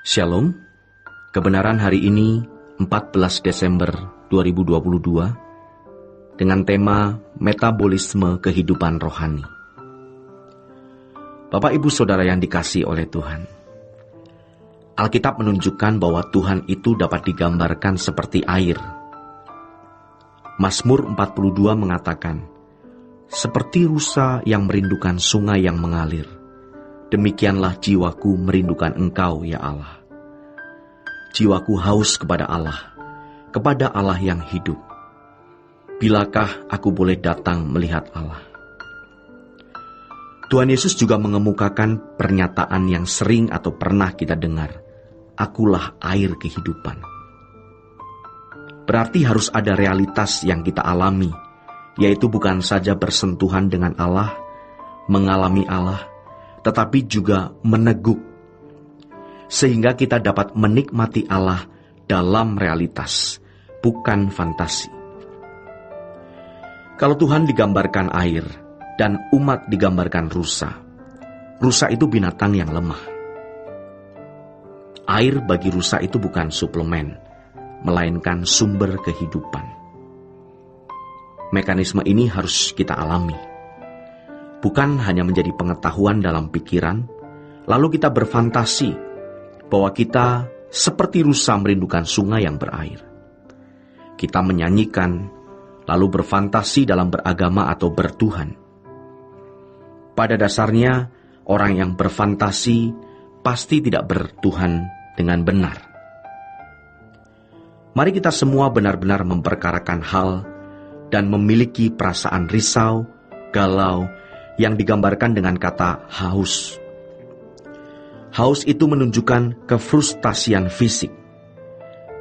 Shalom, kebenaran hari ini 14 Desember 2022 dengan tema Metabolisme Kehidupan Rohani. Bapak Ibu Saudara yang dikasihi oleh Tuhan, Alkitab menunjukkan bahwa Tuhan itu dapat digambarkan seperti air. Mazmur 42 mengatakan, seperti rusa yang merindukan sungai yang mengalir, demikianlah jiwaku merindukan Engkau, ya Allah. Jiwaku haus kepada Allah yang hidup. Bilakah aku boleh datang melihat Allah? Tuhan Yesus juga mengemukakan pernyataan yang sering atau pernah kita dengar, akulah air kehidupan. Berarti harus ada realitas yang kita alami, yaitu bukan saja bersentuhan dengan Allah, mengalami Allah, tetapi juga meneguk, sehingga kita dapat menikmati Allah dalam realitas, bukan fantasi. Kalau Tuhan digambarkan air, dan umat digambarkan rusa, rusa itu binatang yang lemah. Air bagi rusa itu bukan suplemen, melainkan sumber kehidupan. Mekanisme ini harus kita alami. Bukan hanya menjadi pengetahuan dalam pikiran, lalu kita berfantasi bahwa kita seperti rusa merindukan sungai yang berair. Kita menyanyikan, lalu berfantasi dalam beragama atau bertuhan. Pada dasarnya, orang yang berfantasi pasti tidak bertuhan dengan benar. Mari kita semua benar-benar memperkarakan hal dan memiliki perasaan risau, galau, yang digambarkan dengan kata haus. Haus itu menunjukkan kefrustasian fisik.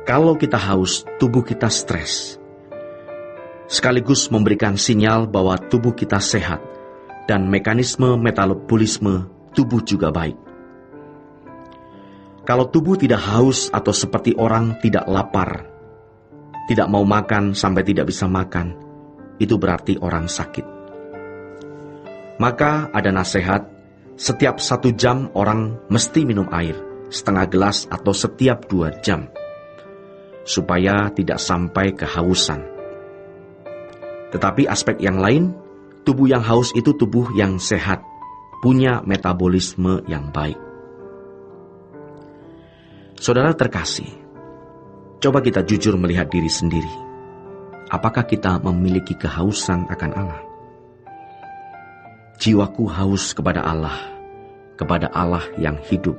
Kalau kita haus, tubuh kita stres. Sekaligus memberikan sinyal bahwa tubuh kita sehat dan mekanisme metabolisme tubuh juga baik. Kalau tubuh tidak haus atau seperti orang tidak lapar, tidak mau makan sampai tidak bisa makan, itu berarti orang sakit. Maka ada nasihat, setiap 1 jam orang mesti minum air, setengah gelas atau setiap 2 jam, supaya tidak sampai kehausan. Tetapi aspek yang lain, tubuh yang haus itu tubuh yang sehat, punya metabolisme yang baik. Saudara terkasih, coba kita jujur melihat diri sendiri. Apakah kita memiliki kehausan akan Allah? Jiwaku haus kepada Allah yang hidup.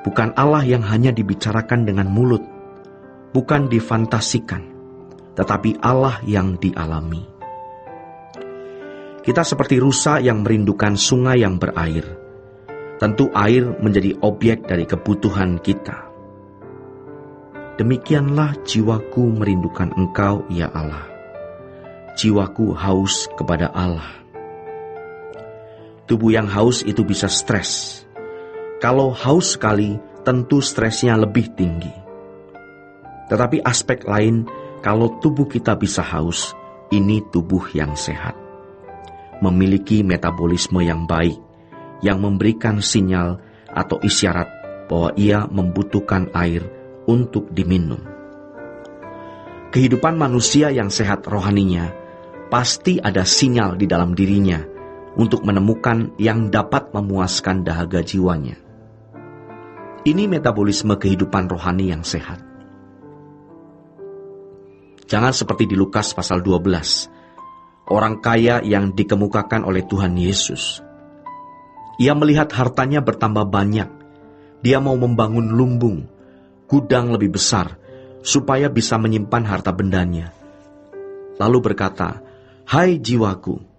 Bukan Allah yang hanya dibicarakan dengan mulut, bukan difantasikan, tetapi Allah yang dialami. Kita seperti rusa yang merindukan sungai yang berair. Tentu air menjadi objek dari kebutuhan kita. Demikianlah jiwaku merindukan Engkau, ya Allah. Jiwaku haus kepada Allah. Tubuh yang haus itu bisa stres. Kalau haus sekali, tentu stresnya lebih tinggi. Tetapi aspek lain, kalau tubuh kita bisa haus, ini tubuh yang sehat. Memiliki metabolisme yang baik, yang memberikan sinyal atau isyarat bahwa ia membutuhkan air untuk diminum. Kehidupan manusia yang sehat rohaninya pasti ada sinyal di dalam dirinya untuk menemukan yang dapat memuaskan dahaga jiwanya. Ini metabolisme kehidupan rohani yang sehat. Jangan seperti di Lukas pasal 12, orang kaya yang dikemukakan oleh Tuhan Yesus. Ia melihat hartanya bertambah banyak. Dia mau membangun lumbung, gudang lebih besar, supaya bisa menyimpan harta bendanya. Lalu berkata, "Hai jiwaku,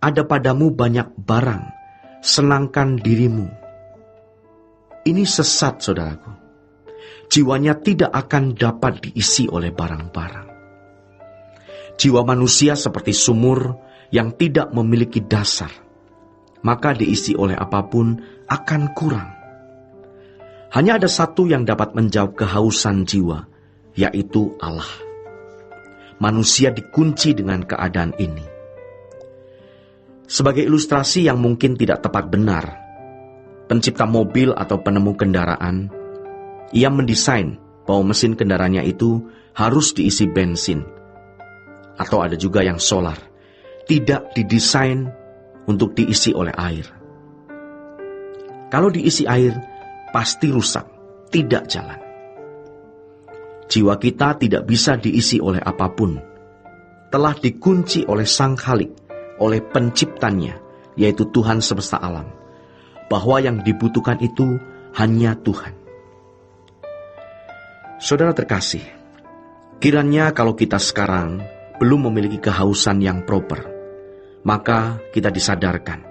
ada padamu banyak barang, senangkan dirimu." Ini sesat, saudaraku. Jiwanya tidak akan dapat diisi oleh barang-barang. Jiwa manusia seperti sumur yang tidak memiliki dasar. Maka diisi oleh apapun akan kurang. Hanya ada satu yang dapat menjawab kehausan jiwa, yaitu Allah. Manusia dikunci dengan keadaan ini. Sebagai ilustrasi yang mungkin tidak tepat benar, pencipta mobil atau penemu kendaraan, ia mendesain bahwa mesin kendaraannya itu harus diisi bensin. Atau ada juga yang solar, tidak didesain untuk diisi oleh air. Kalau diisi air, pasti rusak, tidak jalan. Jiwa kita tidak bisa diisi oleh apapun. Telah dikunci oleh Sang Khalik, oleh penciptanya, yaitu Tuhan semesta alam, bahwa yang dibutuhkan itu hanya Tuhan. Saudara terkasih, kiranya kalau kita sekarang belum memiliki kehausan yang proper, maka kita disadarkan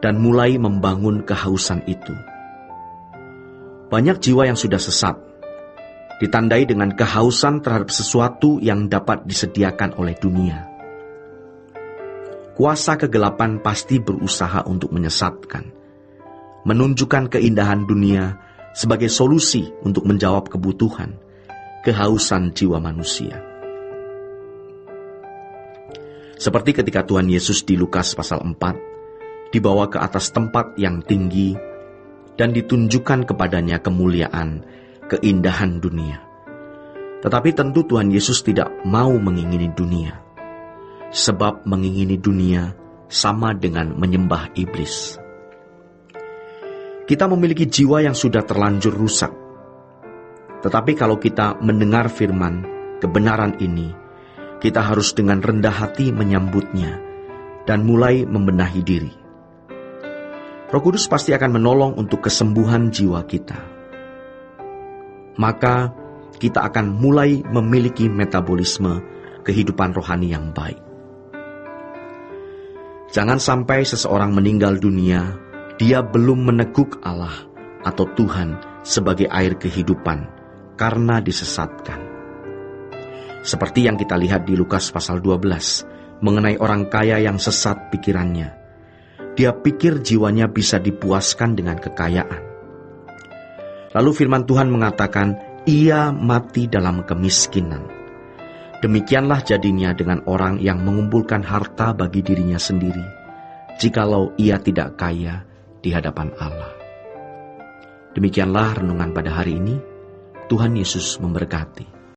dan mulai membangun kehausan itu. Banyak jiwa yang sudah sesat, ditandai dengan kehausan terhadap sesuatu yang dapat disediakan oleh dunia. Kuasa kegelapan pasti berusaha untuk menyesatkan, menunjukkan keindahan dunia sebagai solusi untuk menjawab kebutuhan, kehausan jiwa manusia. Seperti ketika Tuhan Yesus di Lukas pasal 4, dibawa ke atas tempat yang tinggi, dan ditunjukkan kepadanya kemuliaan, keindahan dunia. Tetapi tentu Tuhan Yesus tidak mau mengingini dunia. Sebab mengingini dunia sama dengan menyembah iblis. Kita memiliki jiwa yang sudah terlanjur rusak. Tetapi kalau kita mendengar firman, kebenaran ini, kita harus dengan rendah hati menyambutnya dan mulai membenahi diri. Roh Kudus pasti akan menolong untuk kesembuhan jiwa kita. Maka kita akan mulai memiliki metabolisme kehidupan rohani yang baik. Jangan sampai seseorang meninggal dunia, dia belum meneguk Allah atau Tuhan sebagai air kehidupan karena disesatkan. Seperti yang kita lihat di Lukas pasal 12, mengenai orang kaya yang sesat pikirannya. Dia pikir jiwanya bisa dipuaskan dengan kekayaan. Lalu firman Tuhan mengatakan, ia mati dalam kemiskinan. Demikianlah jadinya dengan orang yang mengumpulkan harta bagi dirinya sendiri, jikalau ia tidak kaya di hadapan Allah. Demikianlah renungan pada hari ini. Tuhan Yesus memberkati.